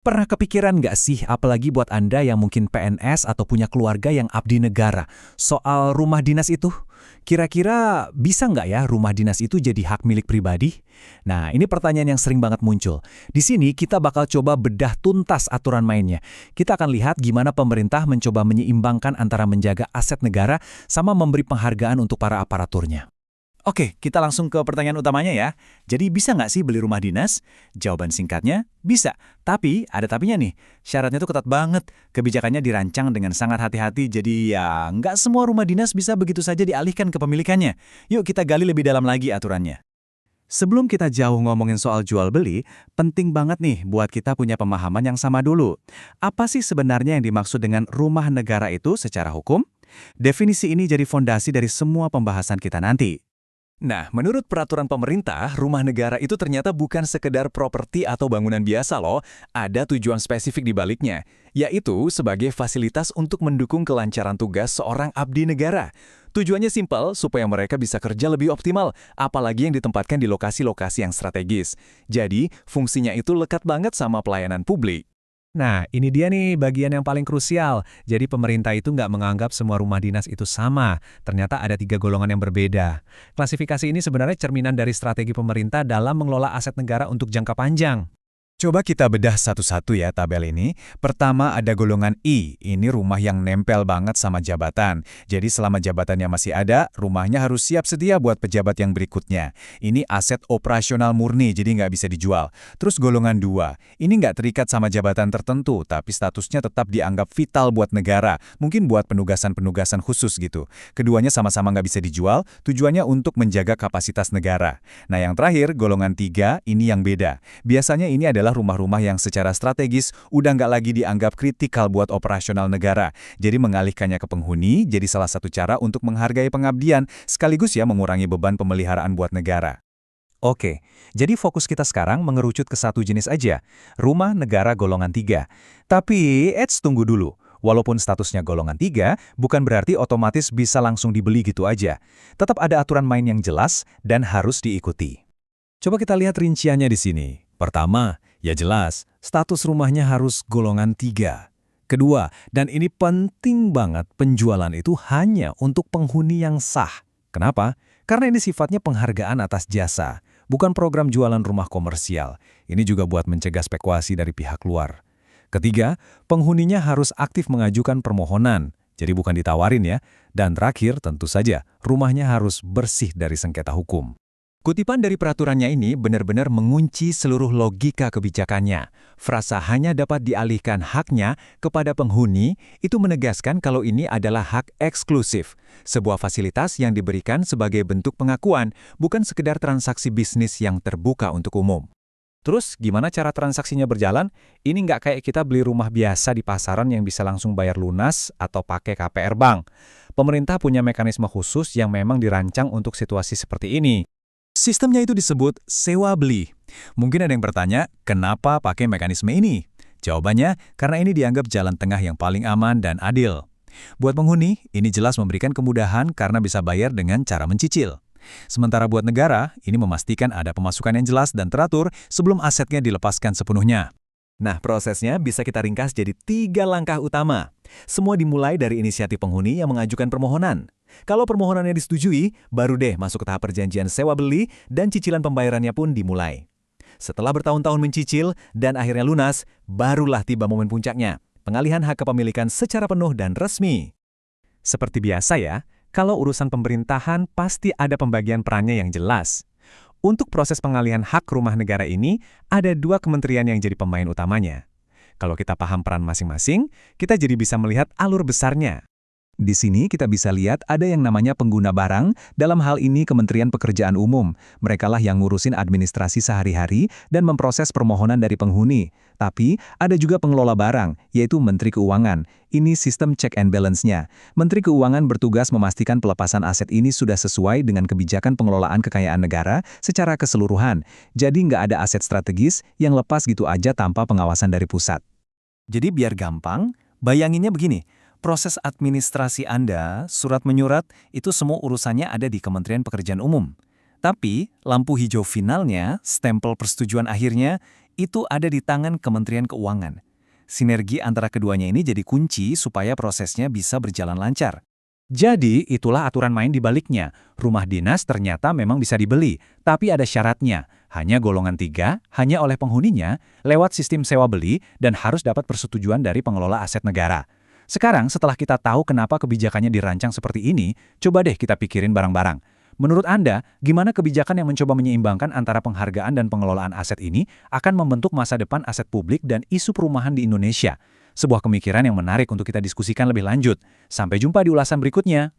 Pernah kepikiran nggak sih, apalagi buat Anda yang mungkin PNS atau punya keluarga yang abdi negara, soal rumah dinas itu? Kira-kira bisa nggak ya rumah dinas itu jadi hak milik pribadi? Nah, ini pertanyaan yang sering banget muncul. Di sini kita bakal coba bedah tuntas aturan mainnya. Kita akan lihat gimana pemerintah mencoba menyeimbangkan antara menjaga aset negara sama memberi penghargaan untuk para aparaturnya. Oke, kita langsung ke pertanyaan utamanya ya. Jadi bisa nggak sih beli rumah dinas? Jawaban singkatnya, bisa. Tapi, ada tapinya nih. Syaratnya tuh ketat banget. Kebijakannya dirancang dengan sangat hati-hati, jadi ya nggak semua rumah dinas bisa begitu saja dialihkan ke pemilikannya. Yuk kita gali lebih dalam lagi aturannya. Sebelum kita jauh ngomongin soal jual beli, penting banget nih buat kita punya pemahaman yang sama dulu. Apa sih sebenarnya yang dimaksud dengan rumah negara itu secara hukum? Definisi ini jadi fondasi dari semua pembahasan kita nanti. Nah, menurut peraturan pemerintah, rumah negara itu ternyata bukan sekedar properti atau bangunan biasa loh, ada tujuan spesifik di baliknya, yaitu sebagai fasilitas untuk mendukung kelancaran tugas seorang abdi negara. Tujuannya simpel, supaya mereka bisa kerja lebih optimal, apalagi yang ditempatkan di lokasi-lokasi yang strategis. Jadi, fungsinya itu lekat banget sama pelayanan publik. Nah, ini dia nih bagian yang paling krusial. Jadi pemerintah itu nggak menganggap semua rumah dinas itu sama. Ternyata ada 3 golongan yang berbeda. Klasifikasi ini sebenarnya cerminan dari strategi pemerintah dalam mengelola aset negara untuk jangka panjang. Coba kita bedah satu-satu ya tabel ini. Pertama ada golongan I, ini rumah yang nempel banget sama jabatan. Jadi selama jabatannya masih ada, rumahnya harus siap sedia buat pejabat yang berikutnya. Ini aset operasional murni, jadi nggak bisa dijual. Terus golongan 2, ini nggak terikat sama jabatan tertentu, tapi statusnya tetap dianggap vital buat negara. Mungkin buat penugasan-penugasan khusus gitu. Keduanya sama-sama nggak bisa dijual, tujuannya untuk menjaga kapasitas negara. Nah yang terakhir, golongan 3, ini yang beda. Biasanya ini adalah rumah-rumah yang secara strategis udah nggak lagi dianggap kritikal buat operasional negara. Jadi mengalihkannya ke penghuni jadi salah satu cara untuk menghargai pengabdian, sekaligus ya mengurangi beban pemeliharaan buat negara. Oke, jadi fokus kita sekarang mengerucut ke satu jenis aja, rumah negara golongan 3. Tapi, tunggu dulu. Walaupun statusnya golongan 3, bukan berarti otomatis bisa langsung dibeli gitu aja. Tetap ada aturan main yang jelas dan harus diikuti. Coba kita lihat rinciannya di sini. Pertama, ya jelas, status rumahnya harus golongan 3. Kedua, dan ini penting banget, penjualan itu hanya untuk penghuni yang sah. Kenapa? Karena ini sifatnya penghargaan atas jasa, bukan program jualan rumah komersial. Ini juga buat mencegah spekulasi dari pihak luar. Ketiga, penghuninya harus aktif mengajukan permohonan, jadi bukan ditawarin ya. Dan terakhir, tentu saja, rumahnya harus bersih dari sengketa hukum. Kutipan dari peraturannya ini benar-benar mengunci seluruh logika kebijakannya. Frasa hanya dapat dialihkan haknya kepada penghuni itu menegaskan kalau ini adalah hak eksklusif, sebuah fasilitas yang diberikan sebagai bentuk pengakuan, bukan sekedar transaksi bisnis yang terbuka untuk umum. Terus, gimana cara transaksinya berjalan? Ini nggak kayak kita beli rumah biasa di pasaran yang bisa langsung bayar lunas atau pakai KPR bank. Pemerintah punya mekanisme khusus yang memang dirancang untuk situasi seperti ini. Sistemnya itu disebut sewa beli. Mungkin ada yang bertanya, kenapa pakai mekanisme ini? Jawabannya, karena ini dianggap jalan tengah yang paling aman dan adil. Buat penghuni, ini jelas memberikan kemudahan karena bisa bayar dengan cara mencicil. Sementara buat negara, ini memastikan ada pemasukan yang jelas dan teratur sebelum asetnya dilepaskan sepenuhnya. Nah, prosesnya bisa kita ringkas jadi 3 langkah utama. Semua dimulai dari inisiatif penghuni yang mengajukan permohonan. Kalau permohonannya disetujui, baru deh masuk ke tahap perjanjian sewa beli dan cicilan pembayarannya pun dimulai. Setelah bertahun-tahun mencicil dan akhirnya lunas, barulah tiba momen puncaknya, pengalihan hak kepemilikan secara penuh dan resmi. Seperti biasa ya, kalau urusan pemerintahan pasti ada pembagian perannya yang jelas. Untuk proses pengalihan hak rumah negara ini, ada 2 kementerian yang jadi pemain utamanya. Kalau kita paham peran masing-masing, kita jadi bisa melihat alur besarnya. Di sini kita bisa lihat ada yang namanya pengguna barang, dalam hal ini Kementerian Pekerjaan Umum. Merekalah yang ngurusin administrasi sehari-hari dan memproses permohonan dari penghuni. Tapi ada juga pengelola barang, yaitu Menteri Keuangan. Ini sistem check and balance-nya. Menteri Keuangan bertugas memastikan pelepasan aset ini sudah sesuai dengan kebijakan pengelolaan kekayaan negara secara keseluruhan. Jadi nggak ada aset strategis yang lepas gitu aja tanpa pengawasan dari pusat. Jadi biar gampang, bayanginnya begini. Proses administrasi Anda, surat menyurat, itu semua urusannya ada di Kementerian Pekerjaan Umum. Tapi, lampu hijau finalnya, stempel persetujuan akhirnya, itu ada di tangan Kementerian Keuangan. Sinergi antara keduanya ini jadi kunci supaya prosesnya bisa berjalan lancar. Jadi, itulah aturan main di baliknya. Rumah dinas ternyata memang bisa dibeli, tapi ada syaratnya. Hanya golongan 3, hanya oleh penghuninya, lewat sistem sewa-beli, dan harus dapat persetujuan dari pengelola aset negara. Sekarang, setelah kita tahu kenapa kebijakannya dirancang seperti ini, coba deh kita pikirin bareng-bareng. Menurut Anda, gimana kebijakan yang mencoba menyeimbangkan antara penghargaan dan pengelolaan aset ini akan membentuk masa depan aset publik dan isu perumahan di Indonesia? Sebuah pemikiran yang menarik untuk kita diskusikan lebih lanjut. Sampai jumpa di ulasan berikutnya.